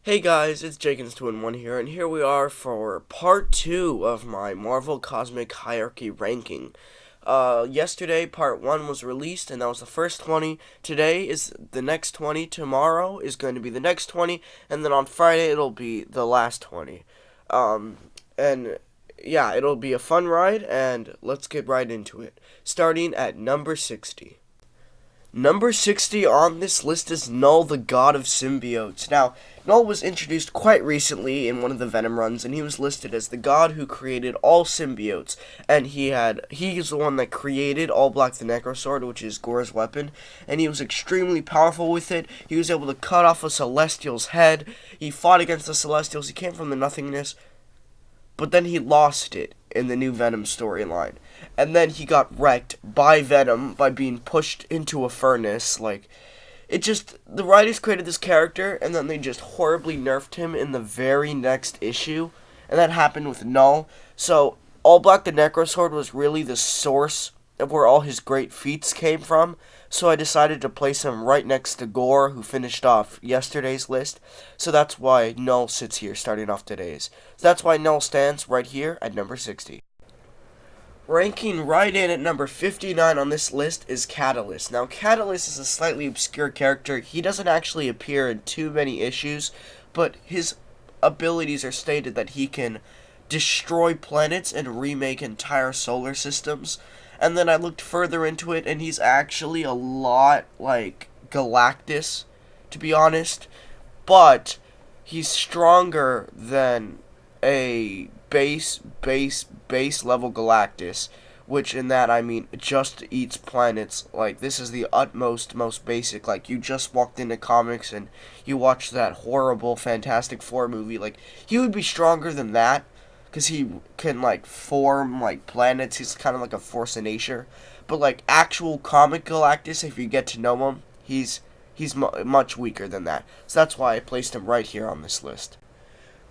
Hey guys, it's Jakins2-in-1 here, and here we are for part 2 of my Marvel Cosmic Hierarchy ranking. Yesterday, part 1 was released, and that was the first 20. Today is the next 20. Tomorrow is going to be the next 20, and then on Friday it'll be the last 20. And yeah, it'll be a fun ride, and let's get right into it. Starting at number 60. Number 60 on this list is Null, the God of Symbiotes. Now, Null was introduced quite recently in one of the Venom runs, and he was listed as the god who created all symbiotes. And he's the one that created All Black the Necrosword, which is Gore's weapon, and he was extremely powerful with it. He was able to cut off a Celestial's head. He fought against the Celestials. He came from the nothingness, but then he lost it in the new Venom storyline. And then he got wrecked by Venom by being pushed into a furnace. The writers created this character, and then they just horribly nerfed him in the very next issue. And that happened with Null. So, All Black the Necrosword was really the source of where all his great feats came from. So I decided to place him right next to Gore, who finished off yesterday's list. So that's why Null sits here, starting off today's. So that's why Null stands right here at number 60. Ranking right in at number 59 on this list is Catalyst. Now, Catalyst is a slightly obscure character. He doesn't actually appear in too many issues, but his abilities are stated that he can destroy planets and remake entire solar systems. And then I looked further into it, and he's actually a lot like Galactus, to be honest. But he's stronger than a base level Galactus, which in that I mean just eats planets. Like, this is the utmost, most basic. Like, you just walked into comics and you watched that horrible Fantastic Four movie. Like, he would be stronger than that, because he can, like, form, like, planets. He's kind of like a force of nature. But, like, actual comic Galactus, if you get to know him, he's much weaker than that. So that's why I placed him right here on this list.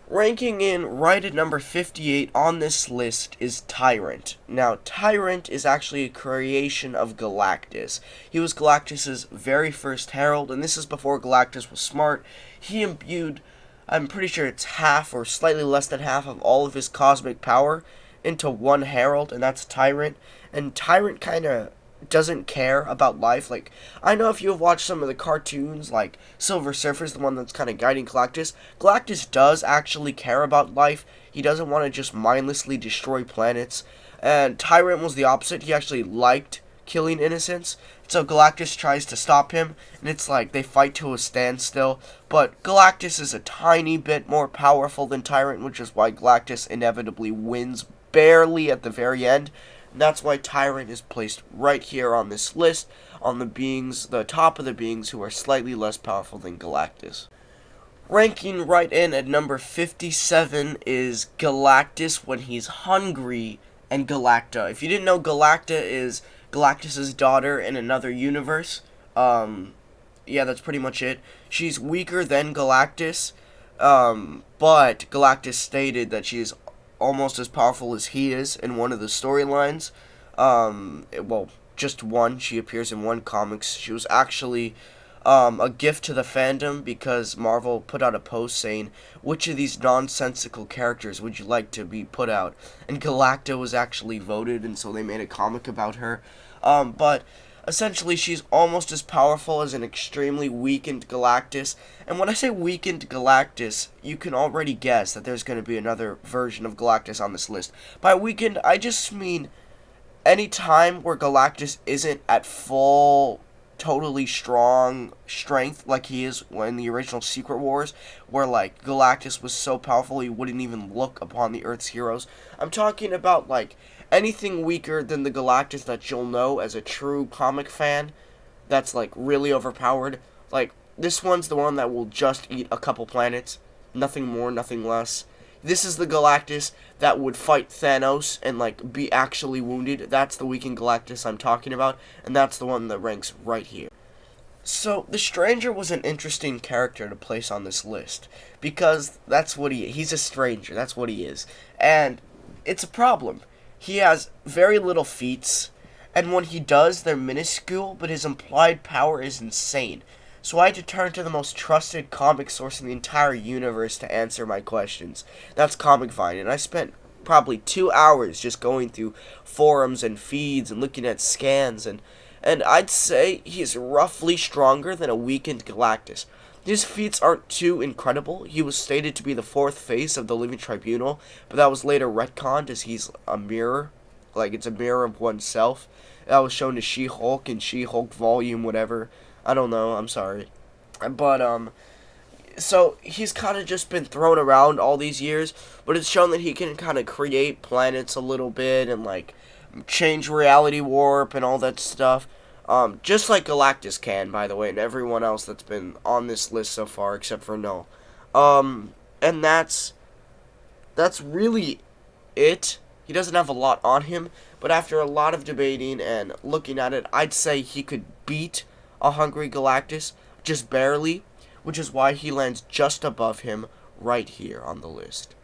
Ranking in right at number 58 on this list is Tyrant. Now, Tyrant is actually a creation of Galactus. He was Galactus's very first herald, and this is before Galactus was smart. He imbued, I'm pretty sure it's half or slightly less than half of all of his cosmic power into one herald, and that's Tyrant. And Tyrant kind of doesn't care about life. Like, I know if you have watched some of the cartoons, like Silver Surfer's the one that's kind of guiding Galactus. Galactus does actually care about life. He doesn't want to just mindlessly destroy planets. And Tyrant was the opposite. He actually liked killing innocents. So Galactus tries to stop him, and it's like they fight to a standstill. But Galactus is a tiny bit more powerful than Tyrant, which is why Galactus inevitably wins barely at the very end. And that's why Tyrant is placed right here on this list, on the top of the beings who are slightly less powerful than Galactus. Ranking right in at number 57 is Galactus when he's hungry, and Galacta. If you didn't know, Galacta is Galactus's daughter in another universe. Yeah, that's pretty much it. She's weaker than Galactus, but Galactus stated that she is almost as powerful as he is in one of the storylines. Well, just one. She appears in one comics. She was actually a gift to the fandom because Marvel put out a post saying, which of these nonsensical characters would you like to be put out? And Galacta was actually voted, and so they made a comic about her. But essentially, she's almost as powerful as an extremely weakened Galactus. And when I say weakened Galactus, you can already guess that there's going to be another version of Galactus on this list. By weakened, I just mean any time where Galactus isn't at full, totally strong strength like he is in the original Secret Wars, where, like, Galactus was so powerful he wouldn't even look upon the Earth's heroes. I'm talking about, like, anything weaker than the Galactus that you'll know as a true comic fan that's, like, really overpowered. Like, this one's the one that will just eat a couple planets. Nothing more, nothing less. This is the Galactus that would fight Thanos and, like, be actually wounded. That's the weakened Galactus I'm talking about, and that's the one that ranks right here. So, the Stranger was an interesting character to place on this list, because that's what he's a stranger, that's what he is. And it's a problem. He has very little feats, and when he does, they're minuscule, but his implied power is insane. So I had to turn to the most trusted comic source in the entire universe to answer my questions. That's ComicVine, and I spent probably 2 hours just going through forums and feeds and looking at scans, and I'd say he's roughly stronger than a weakened Galactus. His feats aren't too incredible. He was stated to be the fourth face of the Living Tribunal, but that was later retconned as he's a mirror. Like, it's a mirror of oneself. That was shown to She-Hulk in She-Hulk Volume whatever. I don't know, I'm sorry. But, so he's kind of just been thrown around all these years, but it's shown that he can kind of create planets a little bit and, like, change reality warp and all that stuff. Just like Galactus can, by the way, and everyone else that's been on this list so far, except for Null. And that's really it. He doesn't have a lot on him, but after a lot of debating and looking at it, I'd say he could beat a hungry Galactus, just barely, which is why he lands just above him right here on the list.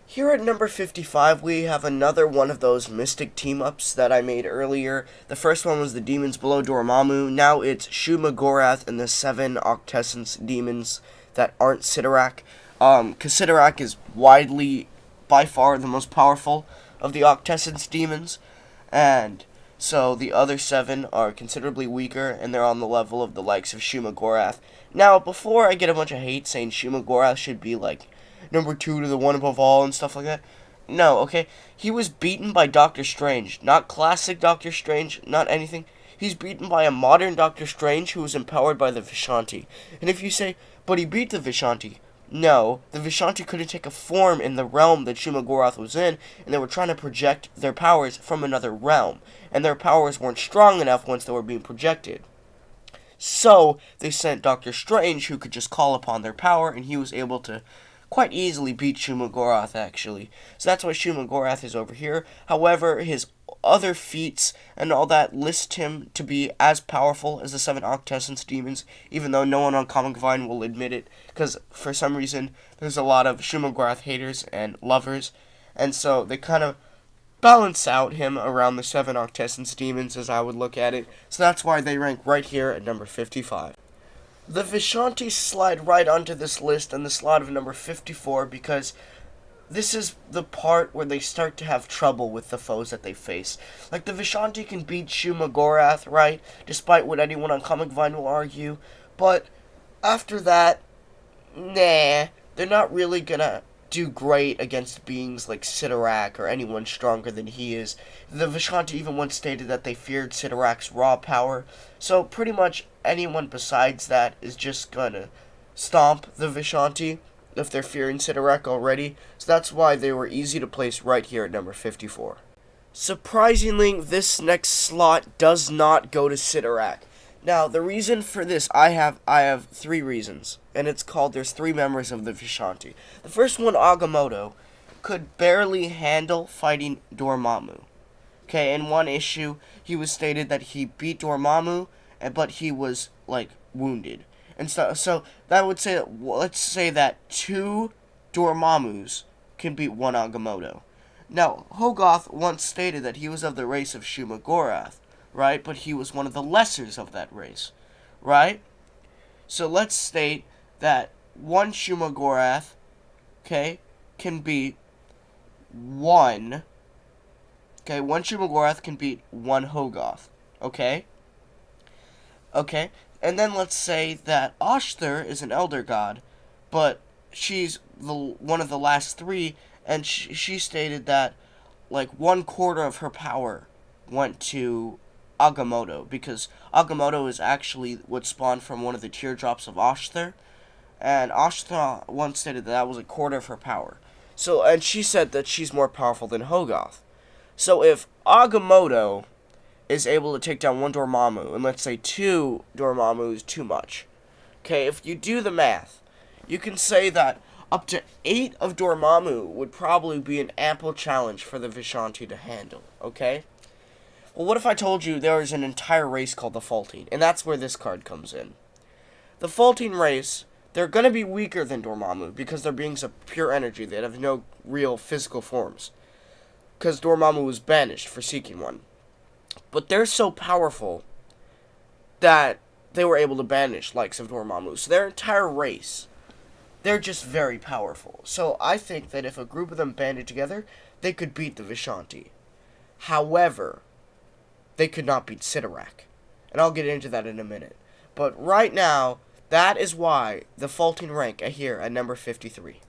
Here at number 55, we have another one of those mystic team-ups that I made earlier. The first one was the Demons Below Dormammu. Now it's Shuma-Gorath and the 7 Octessence demons that aren't Sidorak. Because Sidorak is widely, by far, the most powerful of the Octessence demons. And so the other 7 are considerably weaker, and they're on the level of the likes of Shuma-Gorath. Now, before I get a bunch of hate saying Shuma-Gorath should be, like, number 2 to the one above all and stuff like that. No, okay? He was beaten by Doctor Strange. Not classic Doctor Strange, not anything. He's beaten by a modern Doctor Strange who was empowered by the Vishanti. And if you say, but he beat the Vishanti. No, the Vishanti couldn't take a form in the realm that Shuma-Gorath was in, and they were trying to project their powers from another realm. And their powers weren't strong enough once they were being projected. So, they sent Doctor Strange, who could just call upon their power, and he was able to quite easily beat Shuma-Gorath, actually. So that's why Shuma-Gorath is over here. However, his other feats and all that list him to be as powerful as the 7 Octessence demons, even though no one on ComicVine will admit it, because for some reason there's a lot of Shuma-Gorath haters and lovers, and so they kind of balance out him around the 7 Octessence demons, as I would look at it. So that's why they rank right here at number 55. The Vishanti slide right onto this list in the slot of number 54 because this is the part where they start to have trouble with the foes that they face. Like, the Vishanti can beat Shuma-Gorath, right? Despite what anyone on ComicVine will argue. But after that, nah, they're not really gonna do great against beings like Sidorak or anyone stronger than he is. The Vishanti even once stated that they feared Sidorak's raw power, so pretty much anyone besides that is just gonna stomp the Vishanti if they're fearing Sidorak already, so that's why they were easy to place right here at number 54. Surprisingly, this next slot does not go to Sidorak. Now, the reason for this, I have 3 reasons, and it's called, there's 3 members of the Vishanti. The first one, Agamotto, could barely handle fighting Dormammu. Okay, in one issue, he was stated that he beat Dormammu, but he was, like, wounded. And so that would say, let's say that 2 Dormammus can beat 1 Agamotto. Now, Hogarth once stated that he was of the race of Shuma-Gorath, right? But he was one of the lessers of that race, right? So let's state that 1 Shuma-Gorath, okay, can beat 1... Okay, 1 Shuma-Gorath can beat 1 Hogarth, okay? Okay, and then let's say that Ashtar is an Elder God, but she's one of the last 3, and she stated that, like, 1/4 of her power went to Agamotto, because Agamotto is actually what spawned from one of the teardrops of Ashtar, and Ashtar once stated that was 1/4 of her power. So, and she said that she's more powerful than Hogarth. So if Agamotto is able to take down 1 Dormammu, and let's say 2 Dormammu is too much, okay, if you do the math, you can say that up to 8 of Dormammu would probably be an ample challenge for the Vishanti to handle, okay? Well, what if I told you there is an entire race called the Faultine, and that's where this card comes in. The Faultine race, they're going to be weaker than Dormammu, because they're beings of pure energy. They have no real physical forms, because Dormammu was banished for seeking one. But they're so powerful that they were able to banish likes of Dormammu. So their entire race, they're just very powerful. So I think that if a group of them banded together, they could beat the Vishanti. However, they could not beat Sidorak. And I'll get into that in a minute. But right now, that is why the faulting rank here at number 53.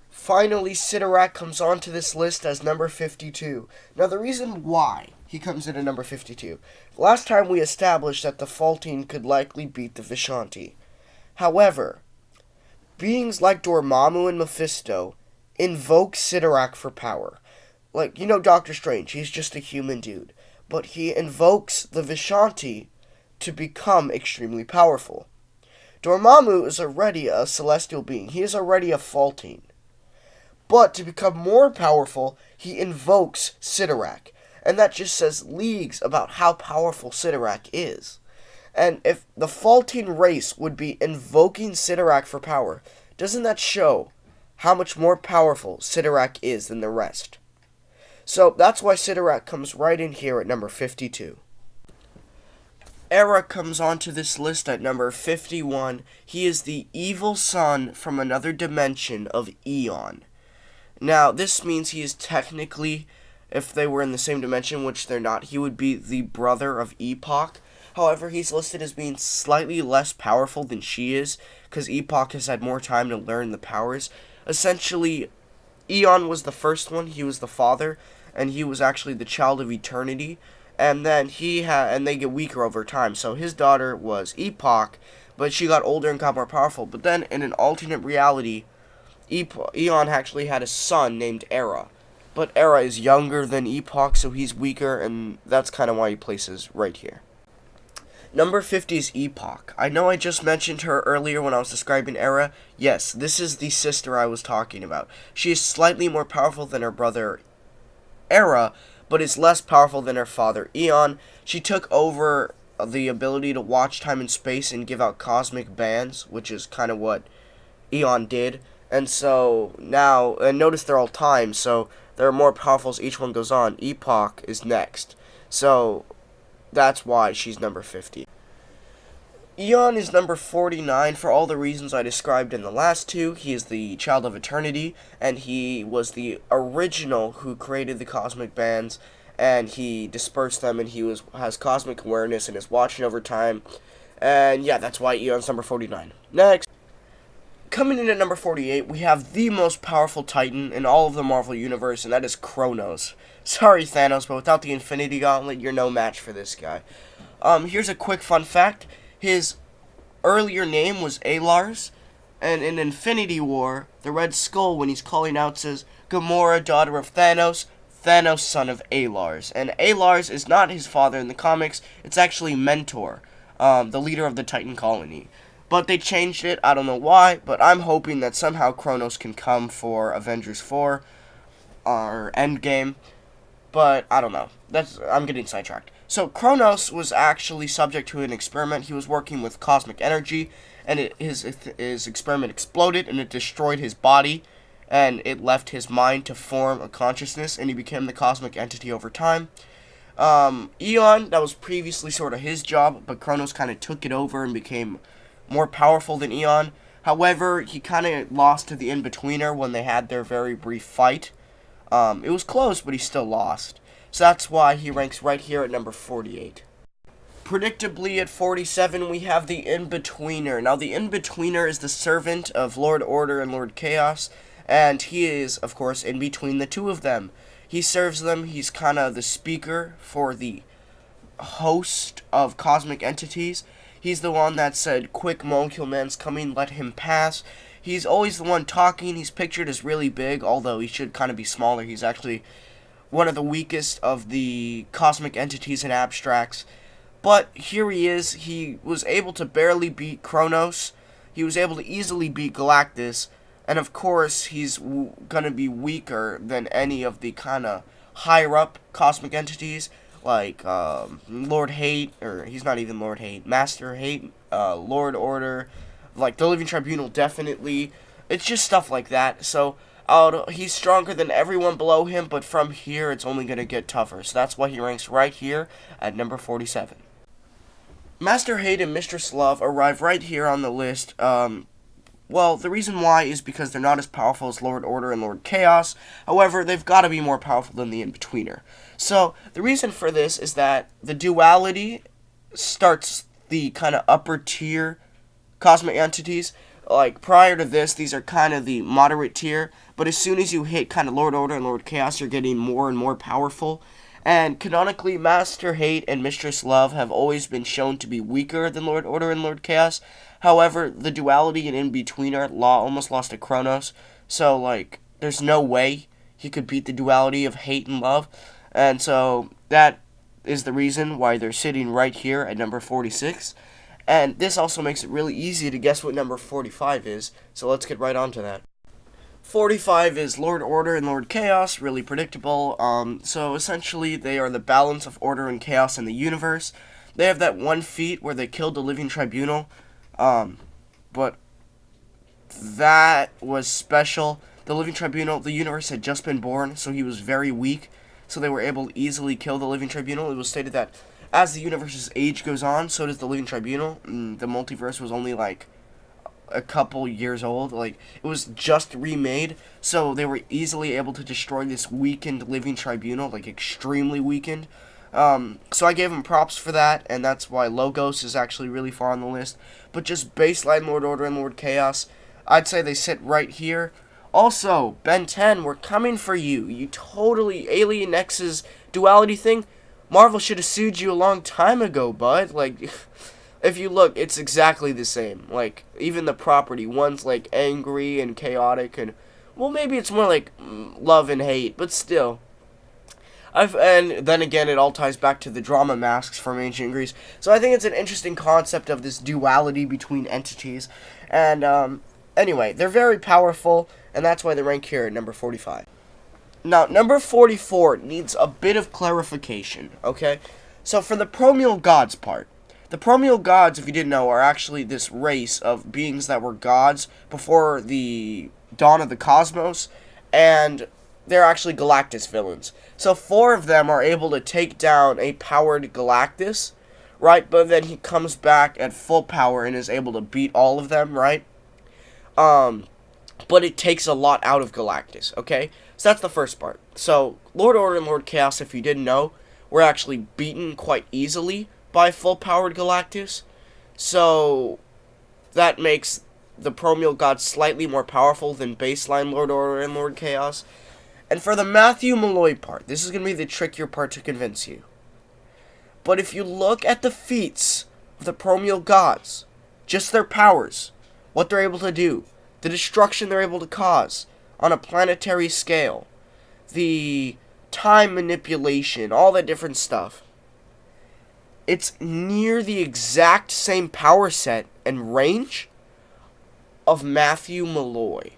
Finally, Sidorak comes onto this list as number 52. Now, the reason why he comes in at number 52. Last time we established that the faulting could likely beat the Vishanti. However, beings like Dormammu and Mephisto invoke Sidorak for power. Like, you know Doctor Strange, he's just a human dude. But he invokes the Vishanti to become extremely powerful. Dormammu is already a celestial being. He is already a faulting. But to become more powerful, he invokes Sidorak. And that just says leagues about how powerful Sidorak is. And if the faulting race would be invoking Sidorak for power, doesn't that show how much more powerful Sidorak is than the rest? So that's why Sidorak comes right in here at number 52. Era comes onto this list at number 51. He is the evil son from another dimension of Eon. Now, this means he is technically, if they were in the same dimension, which they're not, he would be the brother of Epoch. However, he's listed as being slightly less powerful than she is, because Epoch has had more time to learn the powers. Essentially, Eon was the first one, he was the father, and he was actually the child of eternity. And then and they get weaker over time. So his daughter was Epoch, but she got older and got more powerful. But then in an alternate reality, Eon actually had a son named Era. But Era is younger than Epoch, so he's weaker, and that's kind of why he places right here. Number 50 is Epoch. I know I just mentioned her earlier when I was describing Era. Yes, this is the sister I was talking about. She is slightly more powerful than her brother Era, but is less powerful than her father Eon. She took over the ability to watch time and space and give out cosmic bands, which is kind of what Eon did. And so now, and notice they're all timed, so they're more powerful as each one goes on. Epoch is next. So that's why she's number 50. Eon is number 49 for all the reasons I described in the last two. He is the child of eternity, and he was the original who created the cosmic bands, and he dispersed them, and he has cosmic awareness and is watching over time. And yeah, that's why Eon's number 49. Next. Coming in at number 48, we have the most powerful Titan in all of the Marvel Universe, and that is Chronos. Sorry, Thanos, but without the Infinity Gauntlet, you're no match for this guy. Here's a quick fun fact. His earlier name was Alars, and in Infinity War, the Red Skull, when he's calling out, says, Gamora, daughter of Thanos, Thanos, son of Alars. And Alars is not his father in the comics, it's actually Mentor, the leader of the Titan colony. But they changed it, I don't know why, but I'm hoping that somehow Chronos can come for Avengers 4, or Endgame, but I don't know. I'm getting sidetracked. So Chronos was actually subject to an experiment. He was working with cosmic energy, and his experiment exploded, and it destroyed his body, and it left his mind to form a consciousness, and he became the cosmic entity over time. Eon, that was previously sort of his job, but Chronos kind of took it over and became more powerful than Eon. However, he kind of lost to the Inbetweener when they had their very brief fight. It was close, but he still lost. So that's why he ranks right here at number 48. Predictably, at 47, we have the Inbetweener. Now, the Inbetweener is the servant of Lord Order and Lord Chaos, and he is, of course, in between the two of them. He serves them. He's kind of the speaker for the host of cosmic entities. He's the one that said, quick, Molecule Man's coming, let him pass. He's always the one talking. He's pictured as really big, although he should kind of be smaller. He's actually one of the weakest of the cosmic entities and abstracts. But here he is. He was able to barely beat Chronos. He was able to easily beat Galactus. And of course, he's going to be weaker than any of the kind of higher up cosmic entities. Like Lord Hate, or he's not even Lord Hate, Master Hate, Lord Order, like the Living Tribunal, definitely. It's just stuff like that. So he's stronger than everyone below him, but from here it's only going to get tougher. So that's why he ranks right here at number 47. Master Hayden and Mistress Love arrive right here on the list. Well, the reason why is because they're not as powerful as Lord Order and Lord Chaos. However, they've got to be more powerful than the Inbetweener. So, the reason for this is that the duality starts the kind of upper tier cosmic entities. Like, prior to this, these are kind of the moderate tier. But as soon as you hit kind of Lord Order and Lord Chaos, you're getting more and more powerful. And canonically, Master Hate and Mistress Love have always been shown to be weaker than Lord Order and Lord Chaos. However, the duality and Inbetweener almost lost to Chronos. So, like, there's no way he could beat the duality of Hate and Love. And so, that is the reason why they're sitting right here at number 46. And this also makes it really easy to guess what number 45 is. So, let's get right on to that. 45 is Lord Order and Lord Chaos, really predictable. So essentially, they are the balance of order and chaos in the universe. They have that one feat where they killed the Living Tribunal, but that was special. The Living Tribunal, the universe had just been born, so he was very weak, so they were able to easily kill the Living Tribunal. It was stated that as the universe's age goes on, so does the Living Tribunal. The multiverse was only like a couple years old. Like, it was just remade, so they were easily able to destroy this weakened Living Tribunal, like extremely weakened. So I gave him props for that, and that's why Logos is actually really far on the list. But just baseline Lord Order and Lord Chaos, I'd say they sit right here. Also, Ben 10, we're coming for you. You totally Alien X's duality thing. Marvel should have sued you a long time ago, bud. Like, if you look, it's exactly the same. Like, even the property, one's like angry and chaotic, and well, maybe it's more like love and hate, but still. And then again, it all ties back to the drama masks from ancient Greece. So I think it's an interesting concept of this duality between entities. And anyway, they're very powerful, and that's why they rank here at number 45. Now, number 44 needs a bit of clarification, okay? So for the Promeal Gods part, the Promeal Gods, if you didn't know, are actually this race of beings that were gods before the dawn of the cosmos, and they're actually Galactus villains. So 4 of them are able to take down a powered Galactus, right? But then he comes back at full power and is able to beat all of them, right? But it takes a lot out of Galactus, okay? So that's the first part. So Lord Order and Lord Chaos, if you didn't know, were actually beaten quite easily by full-powered Galactus. So that makes the Promeal Gods slightly more powerful than baseline Lord Order and Lord Chaos. And for the Matthew Malloy part, this is going to be the trickier part to convince you. But if you look at the feats of the Promeal Gods, just their powers, what they're able to do, the destruction they're able to cause on a planetary scale, the time manipulation, all that different stuff, it's near the exact same power set and range of Matthew Malloy,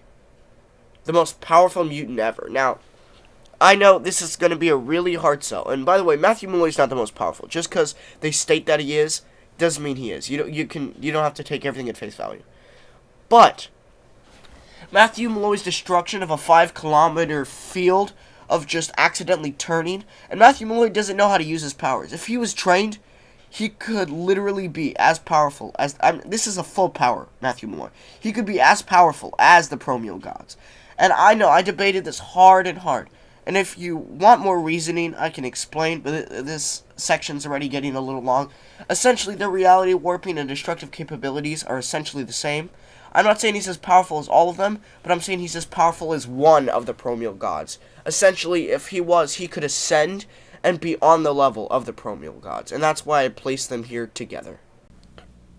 the most powerful mutant ever. Now, I know this is going to be a really hard sell. And by the way, Matthew Malloy's not the most powerful. Just because they state that he is, doesn't mean he is. You don't have to take everything at face value. But Matthew Malloy's destruction of a 5-kilometer field of just accidentally turning, and Matthew Malloy doesn't know how to use his powers. If he was trained, he could literally be as powerful as... this is a full power, Matthew Malloy. He could be as powerful as the Promeal Gods. And I know, I debated this hard and hard. And if you want more reasoning, I can explain, but this section's already getting a little long. Essentially, their reality warping and destructive capabilities are essentially the same. I'm not saying he's as powerful as all of them, but I'm saying he's as powerful as one of the Promeal Gods. Essentially, if he was, he could ascend and be on the level of the Promeal Gods. And that's why I placed them here together.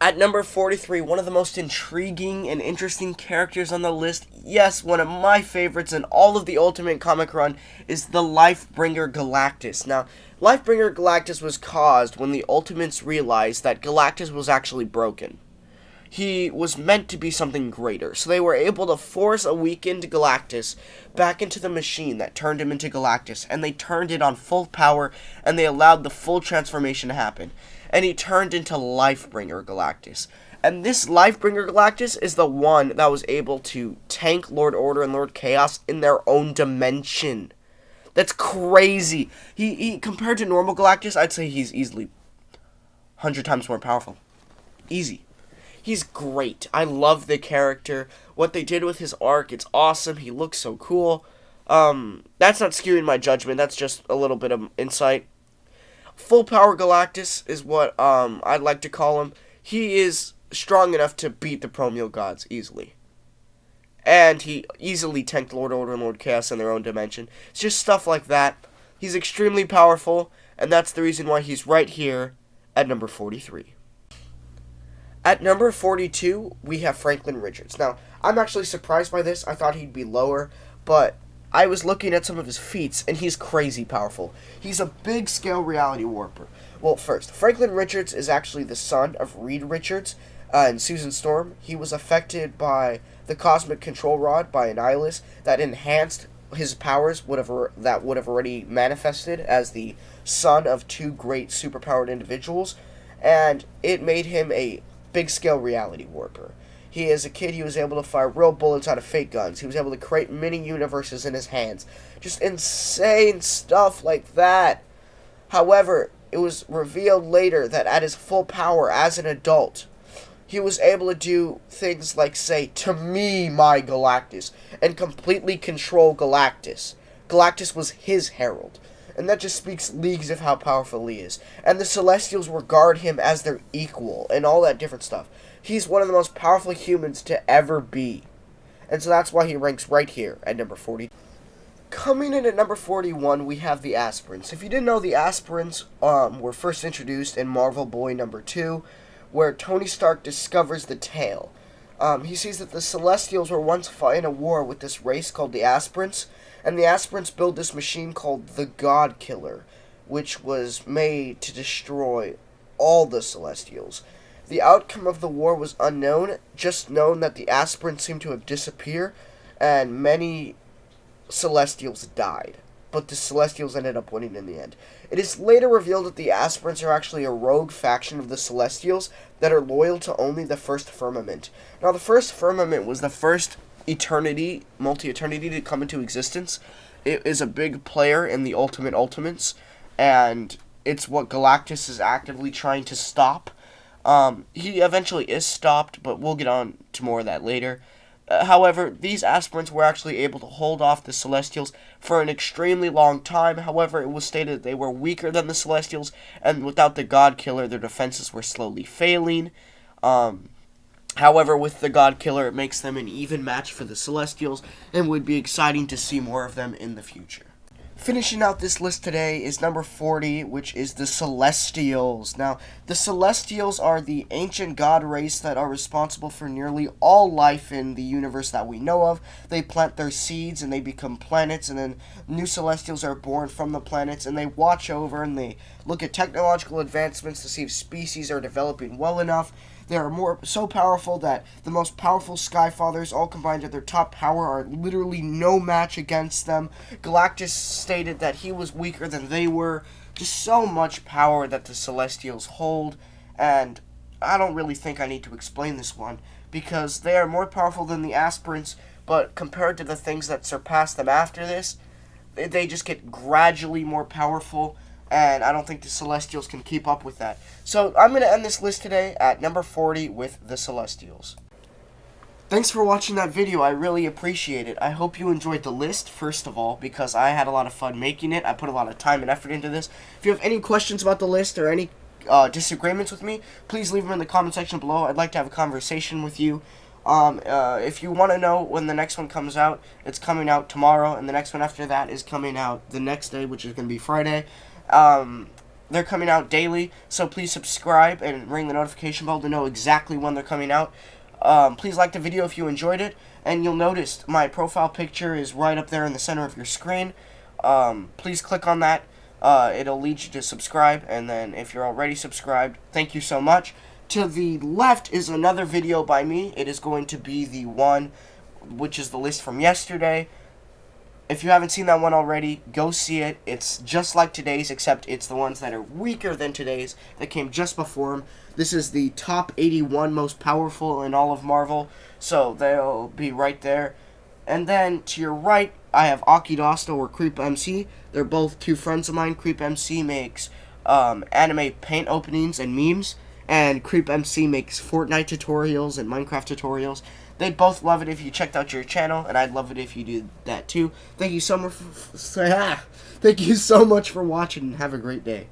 At number 43, one of the most intriguing and interesting characters on the list, yes, one of my favorites in all of the Ultimate Comic Run, is the Lifebringer Galactus. Now, Lifebringer Galactus was caused when the Ultimates realized that Galactus was actually broken. He was meant to be something greater, so they were able to force a weakened Galactus back into the machine that turned him into Galactus, and they turned it on full power, and they allowed the full transformation to happen. And he turned into Lifebringer Galactus. And this Lifebringer Galactus is the one that was able to tank Lord Order and Lord Chaos in their own dimension. That's crazy. He compared to normal Galactus, I'd say he's easily 100 times more powerful. Easy. He's great. I love the character. What they did with his arc, it's awesome. He looks so cool. That's not skewing my judgment. That's just a little bit of insight. Full power Galactus is what I'd like to call him. He is strong enough to beat the Promeo gods easily. And he easily tanked Lord Order and Lord Chaos in their own dimension. It's just stuff like that. He's extremely powerful, and that's the reason why he's right here at number 43. At number 42, we have Franklin Richards. Now, I'm actually surprised by this. I thought he'd be lower, but I was looking at some of his feats, and he's crazy powerful. He's a big-scale reality warper. Well, first, Franklin Richards is actually the son of Reed Richards and Susan Storm. He was affected by the Cosmic Control Rod by Annihilus that enhanced his powers that would have already manifested as the son of two great superpowered individuals, and it made him a big-scale reality warper. He, as a kid, he was able to fire real bullets out of fake guns. He was able to create mini-universes in his hands. Just insane stuff like that. However, it was revealed later that at his full power as an adult, he was able to do things like say, "To me, my Galactus," and completely control Galactus. Galactus was his herald. And that just speaks leagues of how powerful he is. And the Celestials regard him as their equal and all that different stuff. He's one of the most powerful humans to ever be. And so that's why he ranks right here at number 40. Coming in at number 41, we have the Aspirins. If you didn't know, the Aspirins were first introduced in Marvel Boy number 2, where Tony Stark discovers the tale. He sees that the Celestials were once fighting a war with this race called the Aspirins, and the Aspirins built this machine called the God Killer, which was made to destroy all the Celestials. The outcome of the war was unknown, just known that the Aspirins seemed to have disappeared, and many Celestials died. But the Celestials ended up winning in the end. It is later revealed that the Aspirins are actually a rogue faction of the Celestials that are loyal to only the First Firmament. Now, the First Firmament was the first multi-eternity to come into existence. It is a big player in the Ultimate Ultimates, and it's what Galactus is actively trying to stop. He eventually is stopped, but we'll get on to more of that later. However, these Aspirins were actually able to hold off the Celestials for an extremely long time. However, it was stated they were weaker than the Celestials, and without the God Killer, their defenses were slowly failing. However, with the God Killer, it makes them an even match for the Celestials, and would be exciting to see more of them in the future. Finishing out this list today is number 40, which is the Celestials. Now, the Celestials are the ancient god race that are responsible for nearly all life in the universe that we know of. They plant their seeds and they become planets, and then new Celestials are born from the planets, and they watch over and they look at technological advancements to see if species are developing well enough. They are so powerful that the most powerful Skyfathers, all combined at their top power, are literally no match against them. Galactus stated that he was weaker than they were. Just so much power that the Celestials hold, and I don't really think I need to explain this one, because they are more powerful than the Aspirins, but compared to the things that surpass them after this, they just get gradually more powerful, and I don't think the Celestials can keep up with that. So I'm going to end this list today at number 40 with the Celestials. Thanks for watching that video. I really appreciate it. I hope you enjoyed the list, first of all, because I had a lot of fun making it. I put a lot of time and effort into this. If you have any questions about the list or any disagreements with me, please leave them in the comment section below. I'd like to have a conversation with you. If you want to know when the next one comes out, it's coming out tomorrow, and the next one after that is coming out the next day, which is going to be Friday. They're coming out daily, so please subscribe and ring the notification bell to know exactly when they're coming out. Please like the video if you enjoyed it, and you'll notice my profile picture is right up there in the center of your screen. Please click on that. It'll lead you to subscribe, and then if you're already subscribed, thank you so much. To the left is another video by me. It is going to be the one which is the list from yesterday. If you haven't seen that one already, go see it. It's just like today's, except it's the ones that are weaker than today's that came just before them. This is the top 81 most powerful in all of Marvel, so they'll be right there. And then to your right, I have Aki Dosto or Creep MC. They're both two friends of mine. Creep MC makes anime paint openings and memes, and Creep MC makes Fortnite tutorials and Minecraft tutorials. They'd both love it if you checked out your channel, and I'd love it if you do that too. Thank you so much for watching, and have a great day.